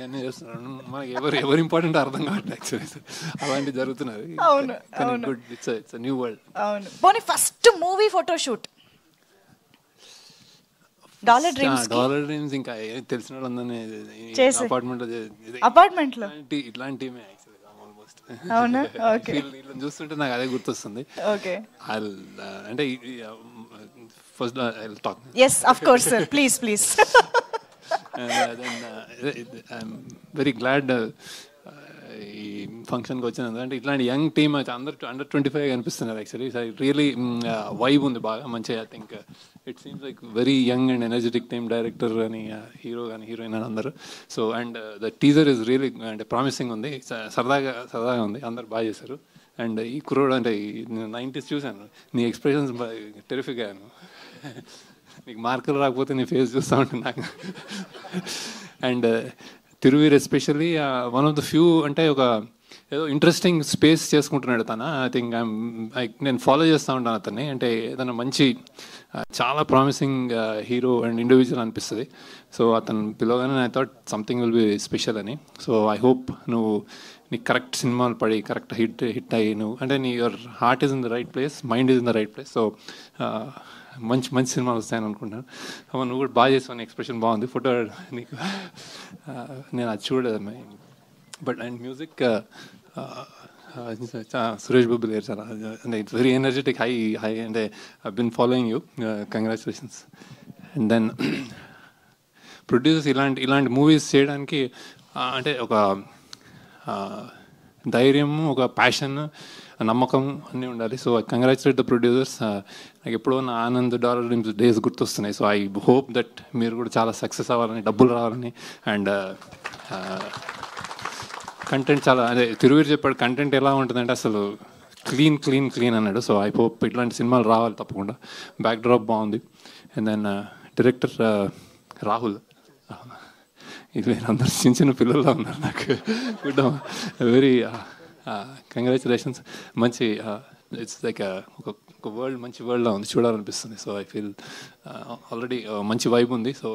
అన్నీ చేస్తున్నాడు. మనకి ఎవరు ఇంపార్టెంట్ అర్థం కావట్లేదు యాక్చువల్లీ. అలాంటివి జరుగుతున్నది. అవును, అవును. Good, it's new world. అవును. పోనీ first movie photoshoot dollar dreams ఇంకా తెలిసిన వాళ్ళందరినీ అపార్ట్మెంట్లో ఇట్లాంటివి యాక్చువల్లీ ఆల్మోస్ట్. అవునా? ఓకే. వీళ్ళని చూస్తుంటే నాకు అదే గుర్తొస్తుంది. ఓకే. అంటే first talk. Yes, of course sir, please please. I'm very glad ఈ ఫంక్షన్కి వచ్చినందుకు. అంటే ఇట్లాంటి యంగ్ టీమ్ అయితే అందరు అండర్ 25 కనిపిస్తున్నారు యాక్చువల్లీ. రియలీ వైబ్ ఉంది బాగా మంచిగా. I think it seems like very young and energetic team, director కానీ హీరో కానీ హీరోయిన్ అని అందరూ. So and the teaser is really అంటే ప్రామిసింగ్ ఉంది, సరదాగా ఉంది, అందరు బాగా చేశారు. అండ్ ఈ కుర్రోడు అంటే 90s చూశాను, నీ ఎక్స్ప్రెషన్స్ టెరిఫిక్ అయ్యాను. నీకు మార్కులు రాకపోతే నీ ఫేస్ చూస్తూ ఉంటుంది నాకు. And Thiruveer especially one of the few అంటే ఒక ఏదో ఇంట్రెస్టింగ్ స్పేస్ చేసుకుంటున్నాడు తను. ఐ థింక్ నేను ఫాలో చేస్తూ ఉంటాను అతన్ని. అంటే ఏదైనా మంచి చాలా ప్రామిసింగ్ హీరో అండ్ ఇండివిజువల్ అనిపిస్తుంది. సో అతను పిలవగానే I thought something will be special అని. సో ఐ హోప్ నువ్వు నీకు కరెక్ట్ సినిమాలు పడి కరెక్ట్ హిట్ అయ్యి నువ్వు అంటే your heart is in the right place, mind is in the right place. So మంచి సినిమాలు వస్తాయని అనుకుంటున్నాను. నువ్వు కూడా బాగా చేస్తావు, నీ ఎక్స్ప్రెషన్ బాగుంది. ఫోటో నీకు నేను అది చూడలేదు. But and music Suresh Babu లేరు చాలా అంటే ఇట్స్ వెరీ ఎనర్జెటిక్, హై అంటే I been following you, congratulations. And then producers ఇలాంటి మూవీస్ చేయడానికి అంటే ఒక ధైర్యం, ఒక ప్యాషన్, నమ్మకం అన్నీ ఉండాలి. So I congratulate the producers. నాకు ఎప్పుడో నా ఆనంద్ డాలర్ డ్రీమ్స్ డేస్ గుర్తొస్తున్నాయి. సో ఐ హోప్ దట్ మీరు కూడా చాలా సక్సెస్ అవ్వాలని, డబ్బులు రావాలని. అండ్ కంటెంట్ చాలా అదే తిరువీర్ చెప్పాడు, కంటెంట్ ఎలా ఉంటుందంటే అసలు క్లీన్ అన్నాడు. సో ఐ హోప్ ఇట్లాంటి సినిమాలు రావాలి తప్పకుండా. బ్యాక్ డ్రాప్ బాగుంది. అండ్ దెన్ డైరెక్టర్ రాహుల్, ఇది అందరు చిన్న పిల్లల్లో ఉన్నారు నాకు. Good, very congratulations. మంచి ఇట్స్ లైక్ ఒక వరల్డ్, మంచి వరల్డ్లో ఉంది, చూడాలనిపిస్తుంది. సో ఐ ఫీల్ ఆల్రెడీ మంచి వైబ్ ఉంది. సో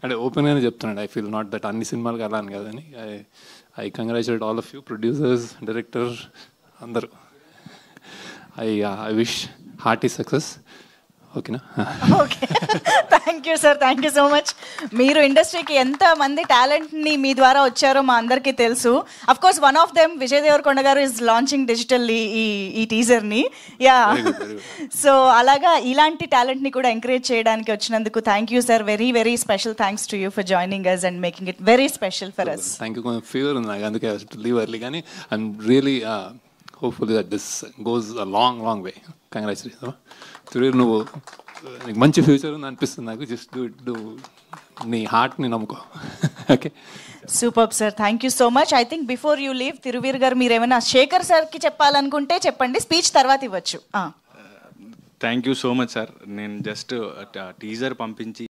అంటే ఓపెన్గానే చెప్తున్నాడు, ఐ ఫీల్ నాట్ దట్ అన్ని సినిమాలకు అలా అని కాదని. I congratulate all of you, producers, director అందరూ. I wish hearty success. ఓకేనా? Okay, thank you sir, thank you so much. మీరు ఇండస్ట్రీకి ఎంతమంది టాలెంట్ని మీ ద్వారా వచ్చారో మా అందరికీ తెలుసు. Of course one of them Vijay Deverakonda గారు ఈజ్ లాంచింగ్ డిజిటల్లీ ఈ టీజర్ని. యా, సో అలాగా ఇలాంటి టాలెంట్ని కూడా ఎంకరేజ్ చేయడానికి వచ్చినందుకు thank you sir. Very very special thanks to you for joining us and making it very special for us. Thank you. కొంచెం fever ఉంది నాకు, అందుకే లీవ్ ఎర్లీ. కానీ I'm really hopefully that this goes a long way. Congratulation. Thiruveer, నువ్వు నీకు మంచి future ఉంది అనిపిస్తుంది నాకు. జస్ట్ డూ నీ హార్ట్ని నమ్ముకో. Okay, super sir, thank you so much. I think before you leave Thiruveer garu మీరు ఏమైనా శేఖర్ సార్కి చెప్పాలనుకుంటే చెప్పండి, స్పీచ్ తర్వాత ఇవ్వచ్చు. Thank you so much sir. నేను జస్ట్ టీజర్ పంపించి